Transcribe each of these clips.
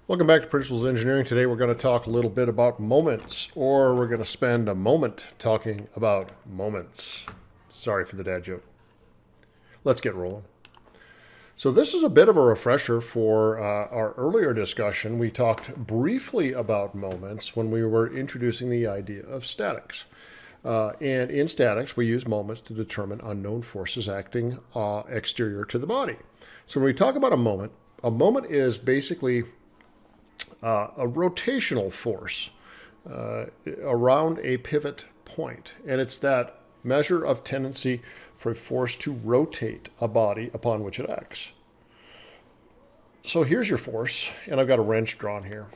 Welcome back to Principles of Engineering. Today we're going to talk a little bit about moments, or we're going to spend a moment talking about moments. Sorry for the dad joke. Let's get rolling. So this is a bit of a refresher for our earlier discussion. We talked briefly about moments when we were introducing the idea of statics. And in statics, we use moments to determine unknown forces acting exterior to the body. So when we talk about a moment is basically a rotational force around a pivot point. And it's that measure of tendency for a force to rotate a body upon which it acts. So here's your force, and I've got a wrench drawn here.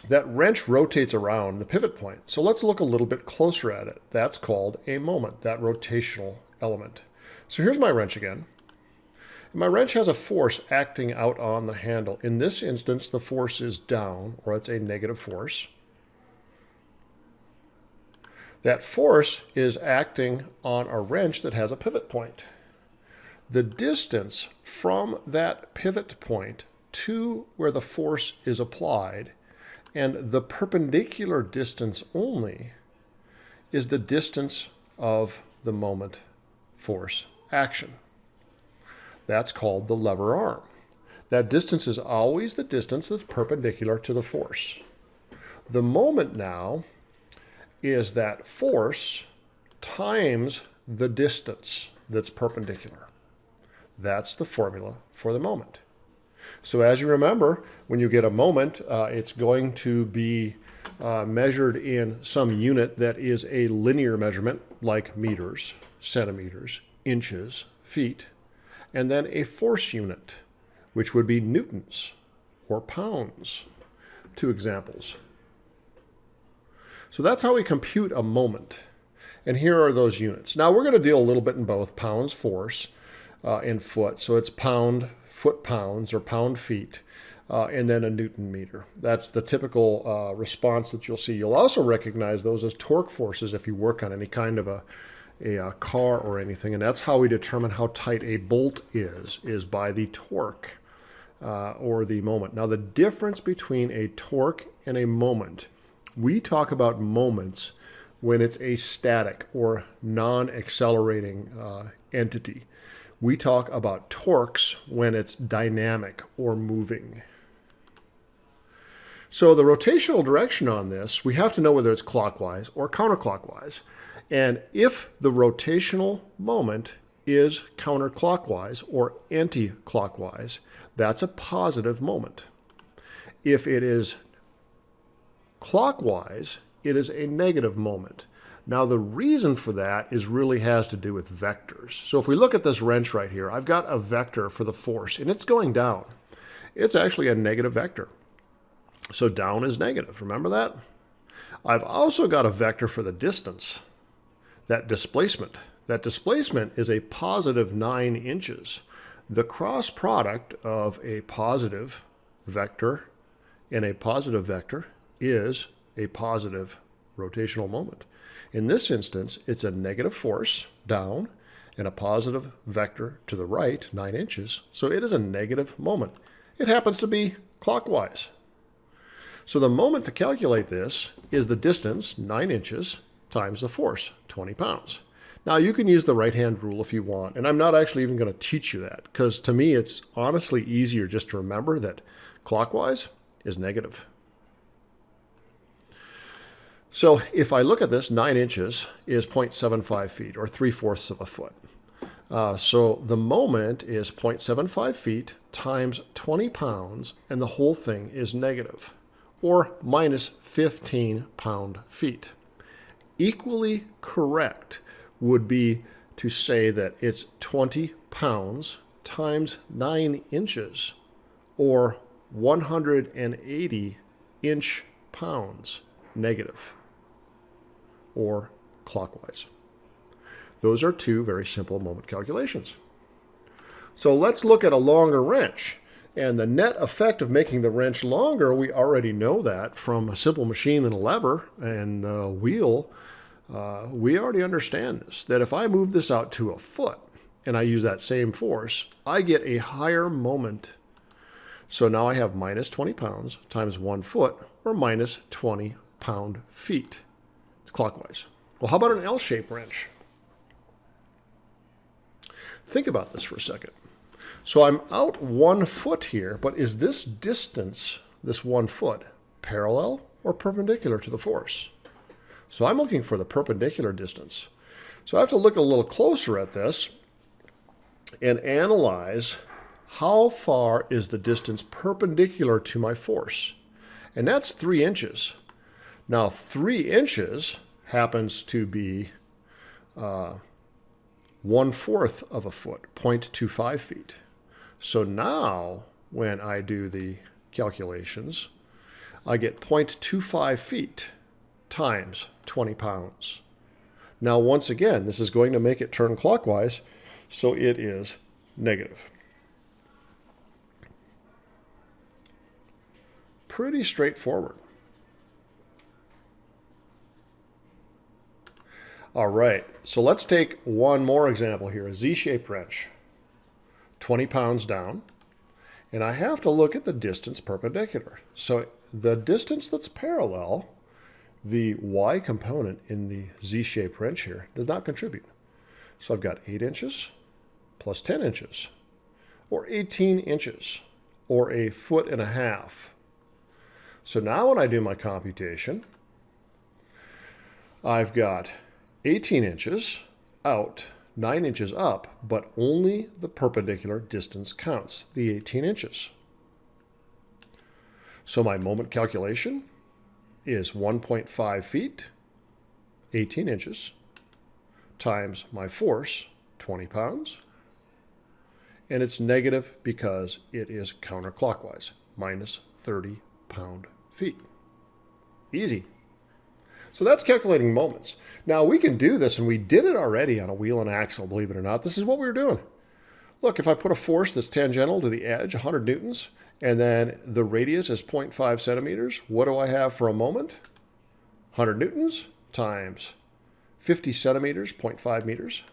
That wrench rotates around the pivot point. So let's look a little bit closer at it. That's called a moment, that rotational element. So here's my wrench again. And my wrench has a force acting out on the handle. In this instance, the force is down, or it's a negative force. That force is acting on a wrench that has a pivot point. The distance from that pivot point to where the force is applied, and the perpendicular distance only, is the distance of the moment force action. That's called the lever arm. That distance is always the distance that's perpendicular to the force. The moment now is that force times the distance that's perpendicular. That's the formula for the moment. So as you remember, when you get a moment, it's going to be measured in some unit that is a linear measurement, like meters, centimeters, inches, feet, and then a force unit, which would be newtons or pounds. Two examples. So that's how we compute a moment. And here are those units. Now we're going to deal a little bit in both pounds force and foot. So it's pound, foot pounds, or pound feet, and then a newton meter. That's the typical response that you'll see. You'll also recognize those as torque forces if you work on any kind of a car or anything, and that's how we determine how tight a bolt is by the torque or the moment. Now the difference between a torque and a moment, we talk about moments when it's a static or non-accelerating entity. We talk about torques when it's dynamic or moving. So the rotational direction on this, we have to know whether it's clockwise or counterclockwise. And if the rotational moment is counterclockwise or anti-clockwise, that's a positive moment. If it is clockwise, it is a negative moment. Now the reason for that really has to do with vectors. So if we look at this wrench right here, I've got a vector for the force, and it's going down. It's actually a negative vector. So down is negative, remember that? I've also got a vector for the distance. That displacement is a positive 9 inches. The cross product of a positive vector and a positive vector is a positive rotational moment. In this instance, it's a negative force down and a positive vector to the right, 9 inches. So it is a negative moment. It happens to be clockwise. So the moment to calculate this is the distance, 9 inches, times the force, 20 pounds. Now you can use the right-hand rule if you want, and I'm not actually even going to teach you that, because to me it's honestly easier just to remember that clockwise is negative. So if I look at this, 9 inches is 0.75 feet, or 3/4 of a foot. So the moment is 0.75 feet times 20 pounds, and the whole thing is negative, or minus 15 pound-feet. Equally correct would be to say that it's 20 pounds times 9 inches, or 180 inch-pounds negative, or clockwise. Those are two very simple moment calculations. So let's look at a longer wrench. And the net effect of making the wrench longer, we already know that from a simple machine and a lever and a wheel. We already understand this, that if I move this out to a foot and I use that same force, I get a higher moment So now I have minus 20 pounds times 1 foot, or minus 20 pound-feet. It's clockwise. Well, how about an L-shaped wrench? Think about this for a second. So I'm out 1 foot here, but is this distance, this 1 foot, parallel or perpendicular to the force? So I'm looking for the perpendicular distance. So I have to look a little closer at this and analyze how far is the distance perpendicular to my force. And that's 3 inches. Now 3 inches happens to be 1/4 of a foot, 0.25 feet. So now when I do the calculations, I get 0.25 feet times 20 pounds. Now once again, this is going to make it turn clockwise, so it is negative. Pretty straightforward. All right, so let's take one more example here, a Z-shaped wrench, 20 pounds down, and I have to look at the distance perpendicular. So the distance that's parallel, the Y component in the Z-shaped wrench here, does not contribute. So I've got 8 inches plus 10 inches, or 18 inches, or 1.5 feet. So now when I do my computation, I've got 18 inches out, 9 inches up, but only the perpendicular distance counts, the 18 inches. So my moment calculation is 1.5 feet, 18 inches, times my force, 20 pounds, and it's negative because it is counterclockwise, minus 30 pound-feet. Easy. So that's calculating moments. Now we can do this, and we did it already on a wheel and axle, believe it or not. This is what we were doing. Look, if I put a force that's tangential to the edge, 100 newtons, and then the radius is 0.5 centimeters, what do I have for a moment? 100 newtons times 50 centimeters, 0.5 meters.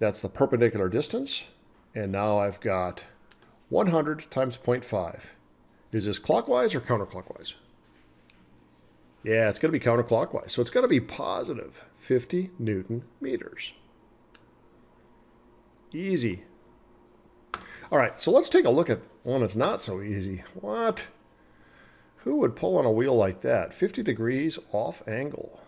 That's the perpendicular distance. And now I've got 100 times 0.5. Is this clockwise or counterclockwise? Yeah, it's going to be counterclockwise. So it's going to be positive 50 Newton meters. Easy. All right, so let's take a look at one that's not so easy. What? Who would pull on a wheel like that? 50 degrees off angle.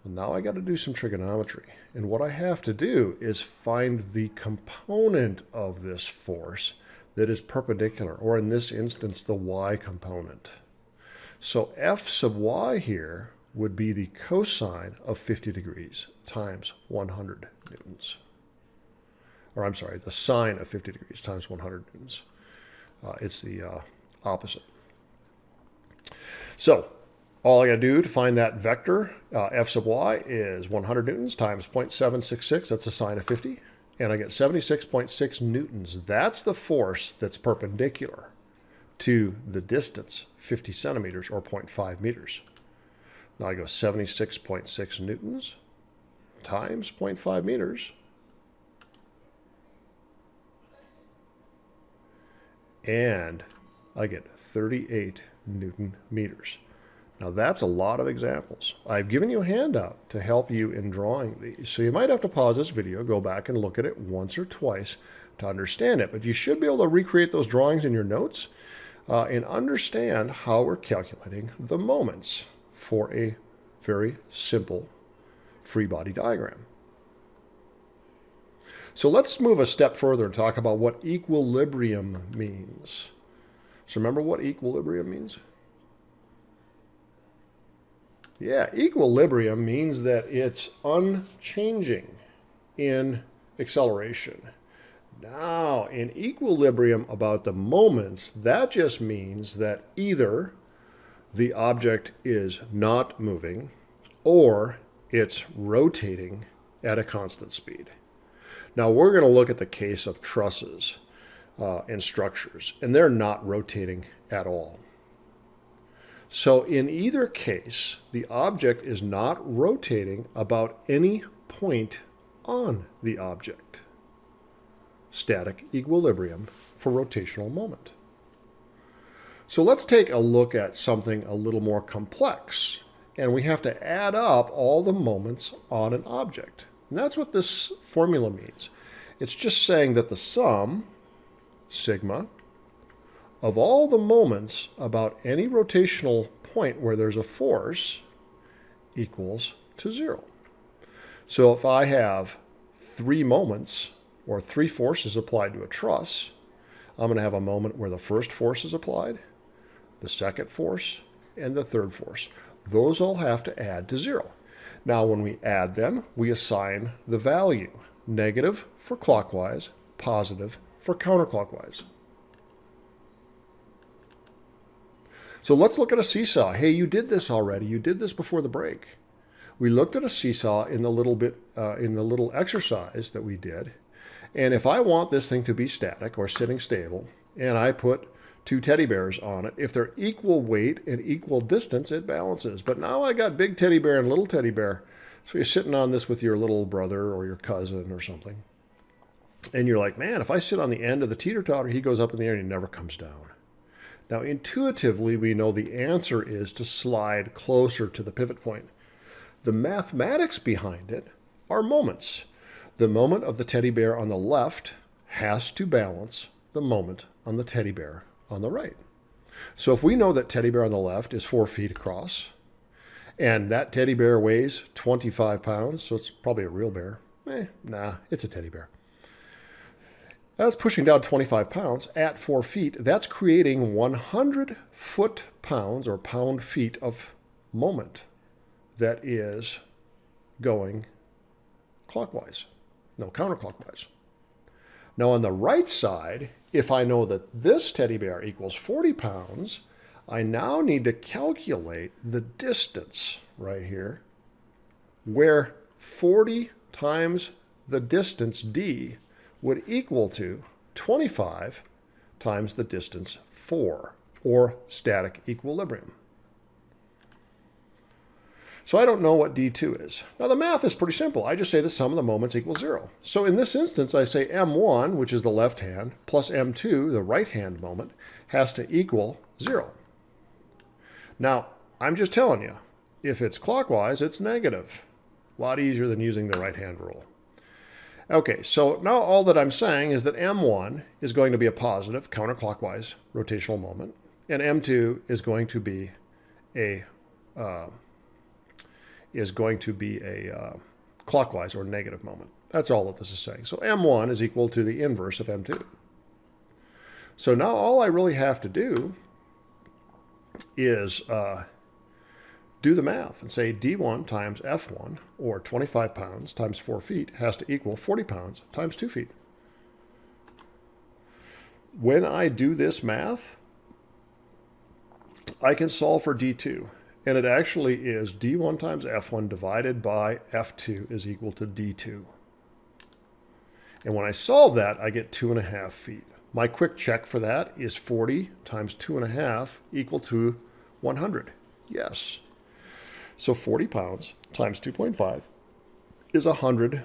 Well, now I got to do some trigonometry. And what I have to do is find the component of this force that is perpendicular, or in this instance, the y component. So F sub y here would be the cosine of 50 degrees times 100 newtons. Or I'm sorry, the sine of 50 degrees times 100 newtons. It's the opposite. So all I got to do to find that vector, F sub y, is 100 newtons times 0.766. That's the sine of 50. And I get 76.6 newtons. That's the force that's perpendicular to the distance, 50 centimeters or 0.5 meters. Now I go 76.6 newtons times 0.5 meters. And I get 38 Newton meters. Now that's a lot of examples. I've given you a handout to help you in drawing these. So you might have to pause this video, go back and look at it once or twice to understand it. But you should be able to recreate those drawings in your notes and understand how we're calculating the moments for a very simple free body diagram. So let's move a step further and talk about what equilibrium means. So remember what equilibrium means? Yeah, equilibrium means that it's unchanging in acceleration. Now, in equilibrium about the moments, that just means that either the object is not moving or it's rotating at a constant speed. Now, we're going to look at the case of trusses and structures, and they're not rotating at all. So in either case, the object is not rotating about any point on the object. static equilibrium for rotational moment. So let's take a look at something a little more complex. And we have to add up all the moments on an object. And that's what this formula means. It's just saying that the sum, sigma, of all the moments about any rotational point where there's a force equals to 0. So if I have 3 moments or 3 forces applied to a truss, I'm going to have a moment where the first force is applied, the second force, and the third force. Those all have to add to 0. Now when we add them, we assign the value. Negative for clockwise, positive for counterclockwise. So let's look at a seesaw. Hey, you did this already. You did this before the break. We looked at a seesaw in the little exercise that we did. And if I want this thing to be static or sitting stable, and I put 2 teddy bears on it, if they're equal weight and equal distance, it balances. But now I got big teddy bear and little teddy bear. So you're sitting on this with your little brother or your cousin or something. And you're like, man, if I sit on the end of the teeter-totter, he goes up in the air and he never comes down. Now, intuitively, we know the answer is to slide closer to the pivot point. The mathematics behind it are moments. The moment of the teddy bear on the left has to balance the moment on the teddy bear on the right. So if we know that teddy bear on the left is 4 feet across, and that teddy bear weighs 25 pounds, so it's probably a real bear. Nah, it's a teddy bear. That's pushing down 25 pounds at 4 feet. That's creating 100 foot-pounds or pound-feet of moment that is going clockwise. No, counterclockwise. Now on the right side, if I know that this teddy bear equals 40 pounds, I now need to calculate the distance right here, where 40 times the distance d would equal to 25 times the distance 4, or static equilibrium. So I don't know what D2 is. Now the math is pretty simple. I just say the sum of the moments equals 0. So in this instance, I say M1, which is the left hand, plus M2, the right hand moment, has to equal 0. Now, I'm just telling you, if it's clockwise, it's negative. A lot easier than using the right hand rule. Okay, so now all that I'm saying is that M1 is going to be a positive counterclockwise rotational moment, and M2 is going to be a clockwise or negative moment. That's all that this is saying. So M1 is equal to the inverse of M2. So now all I really have to do is do the math and say D1 times F1, or 25 pounds times 4 feet, has to equal 40 pounds times 2 feet. When I do this math, I can solve for D2. And it actually is D1 times F1 divided by F2 is equal to D2. And when I solve that, I get 2.5 feet. My quick check for that is 40 times 2.5 equal to 100. Yes. So 40 pounds times 2.5 is 100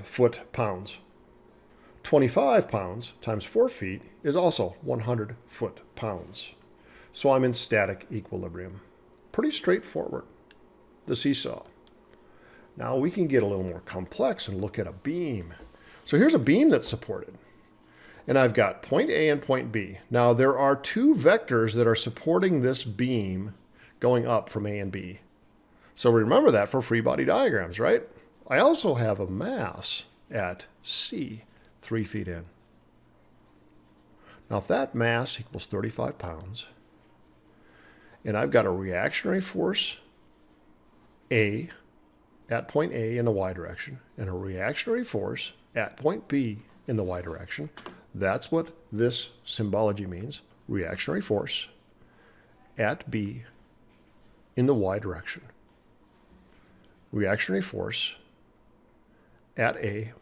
foot-pounds. 25 pounds times 4 feet is also 100 foot-pounds. So I'm in static equilibrium. Pretty straightforward, the seesaw. Now we can get a little more complex and look at a beam. So here's a beam that's supported. And I've got point A and point B. Now there are 2 vectors that are supporting this beam going up from A and B. So remember that for free body diagrams, right? I also have a mass at C, 3 feet in. Now if that mass equals 35 pounds, and I've got a reactionary force A at point A in the y direction, and a reactionary force at point B in the y direction, that's what this symbology means. Reactionary force at B in the y direction. Reactionary force at A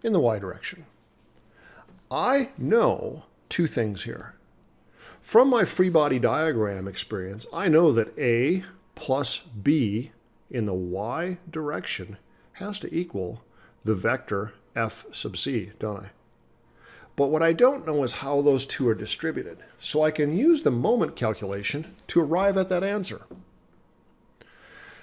in the y direction. I know 2 things here. From my free body diagram experience, I know that A plus B in the y direction has to equal the vector F sub c, don't I? But what I don't know is how those two are distributed. So I can use the moment calculation to arrive at that answer.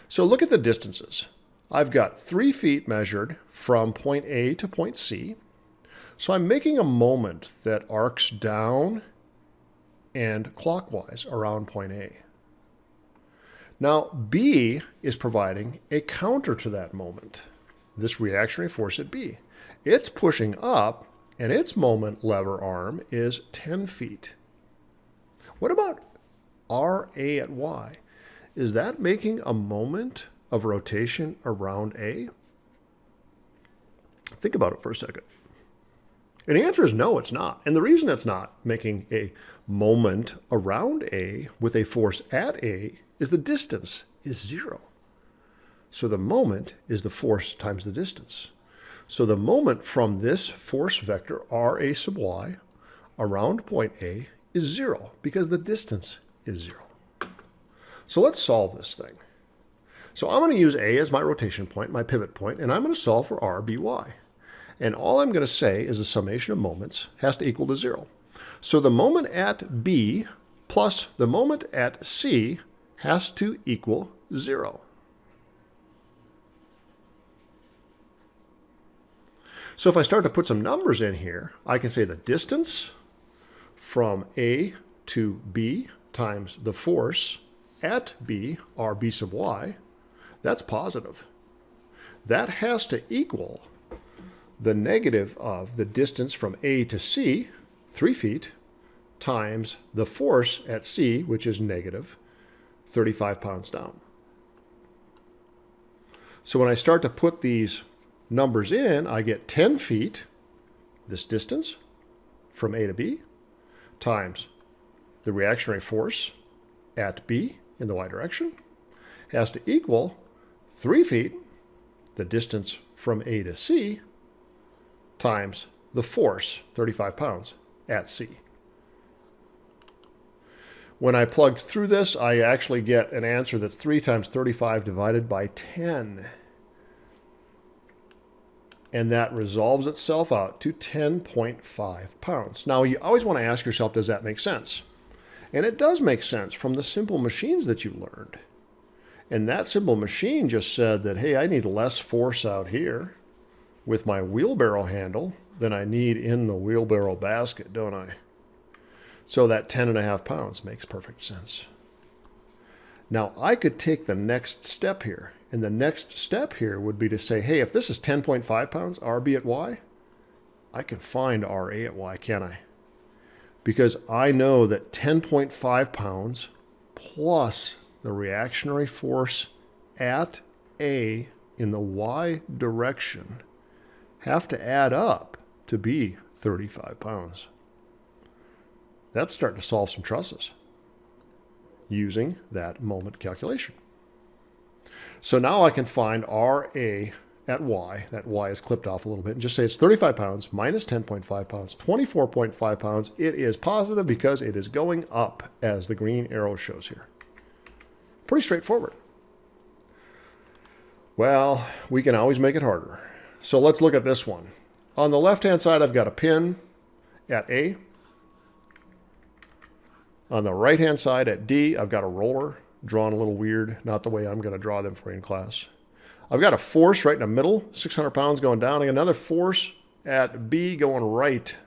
So look at the distances. I've got 3 feet measured from point A to point C. So I'm making a moment that arcs down and clockwise around point A. Now B is providing a counter to that moment, this reactionary force at B. It's pushing up, and its moment lever arm is 10 feet. What about RA at Y? Is that making a moment of rotation around A? Think about it for a second. And the answer is no, it's not. And the reason it's not making a moment around A with a force at A is the distance is 0. So the moment is the force times the distance. So the moment from this force vector, RA sub Y, around point A is 0 because the distance is 0. So let's solve this thing. So I'm going to use A as my rotation point, my pivot point, and I'm going to solve for RBY. And all I'm going to say is the summation of moments has to equal to 0. So the moment at B plus the moment at C has to equal 0. So if I start to put some numbers in here, I can say the distance from A to B times the force at B, RB sub Y, that's positive. That has to equal the negative of the distance from A to C, 3 feet, times the force at C, which is negative 35 pounds down. So when I start to put these numbers in, I get 10 feet, this distance from A to B, times the reactionary force at B in the y direction, has to equal 3 feet, the distance from A to C, times the force, 35 pounds, at C. When I plugged through this, I actually get an answer that's 3 times 35 divided by 10. And that resolves itself out to 10.5 pounds. Now, you always want to ask yourself, does that make sense? And it does make sense from the simple machines that you learned. And that simple machine just said that, hey, I need less force out here with my wheelbarrow handle than I need in the wheelbarrow basket, don't I? So that 10.5 pounds makes perfect sense. Now, I could take the next step here. And the next step here would be to say, hey, if this is 10.5 pounds, RB at Y, I can find RA at Y, can't I? Because I know that 10.5 pounds plus the reactionary force at A in the Y direction have to add up to be 35 pounds. That's starting to solve some trusses using that moment calculation. So now I can find RA at Y, that Y is clipped off a little bit, and just say it's 35 pounds minus 10.5 pounds, 24.5 pounds. It is positive because it is going up, as the green arrow shows here. Pretty straightforward. Well, we can always make it harder. So let's look at this one. On the left-hand side, I've got a pin at A. On the right-hand side at D, I've got a roller drawn a little weird, not the way I'm going to draw them for you in class. I've got a force right in the middle, 600 pounds going down, and another force at B going right.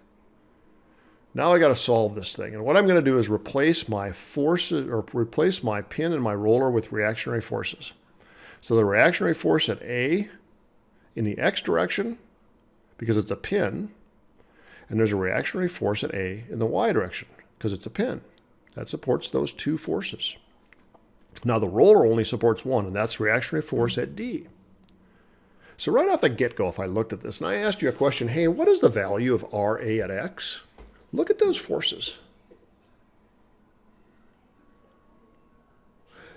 Now I got to solve this thing. And what I'm going to do is replace my forces, or replace my pin and my roller with reactionary forces. So the reactionary force at A in the X direction, because it's a pin, and there's a reactionary force at A in the Y direction, because it's a pin. That supports those two forces. Now the roller only supports one, and that's reactionary force at D. So right off the get-go, if I looked at this, and I asked you a question, hey, what is the value of RA at X? Look at those forces.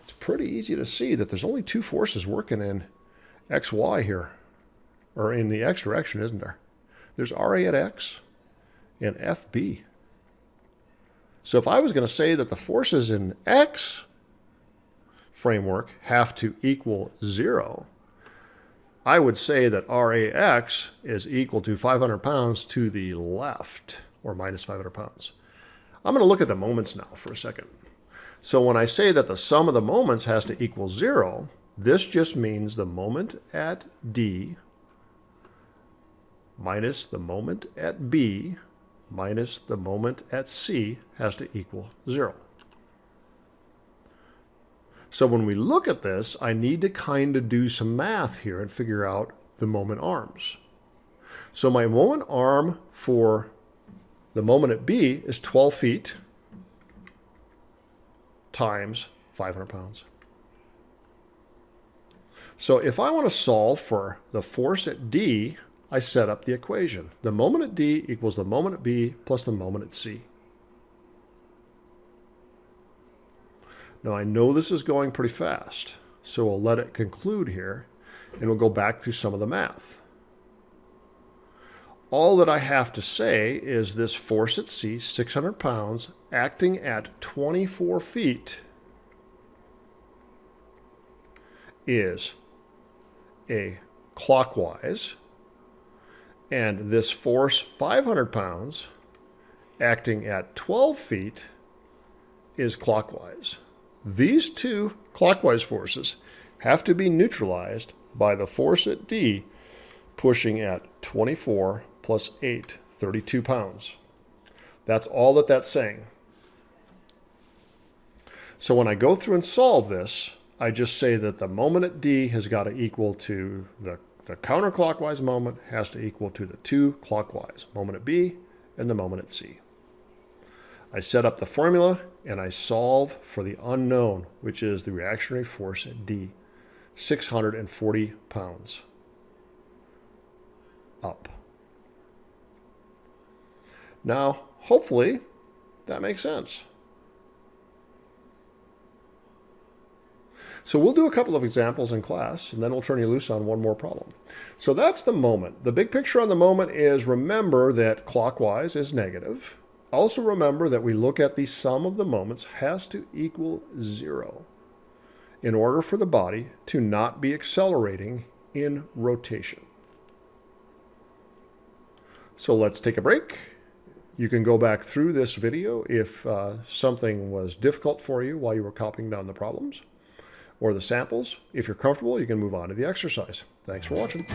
It's pretty easy to see that there's only two forces working in XY here, or in the X direction, isn't there? There's RA at X and FB. So if I was going to say that the forces in X framework have to equal 0, I would say that RAX is equal to 500 pounds to the left, or minus 500 pounds. I'm going to look at the moments now for a second. So when I say that the sum of the moments has to equal 0, this just means the moment at D minus the moment at B minus the moment at C has to equal 0. So when we look at this, I need to kind of do some math here and figure out the moment arms. So my moment arm for the moment at B is 12 feet times 500 pounds. So if I want to solve for the force at D, I set up the equation. The moment at D equals the moment at B plus the moment at C. Now I know this is going pretty fast, so we'll let it conclude here, and we'll go back through some of the math. All that I have to say is this force at C, 600 pounds, acting at 24 feet, is a clockwise, and this force, 500 pounds, acting at 12 feet, is clockwise. These two clockwise forces have to be neutralized by the force at D pushing at 24 plus 8, 32 pounds. That's all that that's saying. So when I go through and solve this, I just say that the moment at D has got to equal to the counterclockwise moment has to equal to the two clockwise, moment at B and the moment at C. I set up the formula and I solve for the unknown, which is the reactionary force at D, 640 pounds up. Now, hopefully, that makes sense. So we'll do a couple of examples in class, and then we'll turn you loose on one more problem. So that's the moment. The big picture on the moment is, remember that clockwise is negative. Also remember that we look at the sum of the moments has to equal 0 in order for the body to not be accelerating in rotation. So let's take a break. You can go back through this video if something was difficult for you while you were copying down the problems or the samples. If you're comfortable, you can move on to the exercise. Thanks for watching.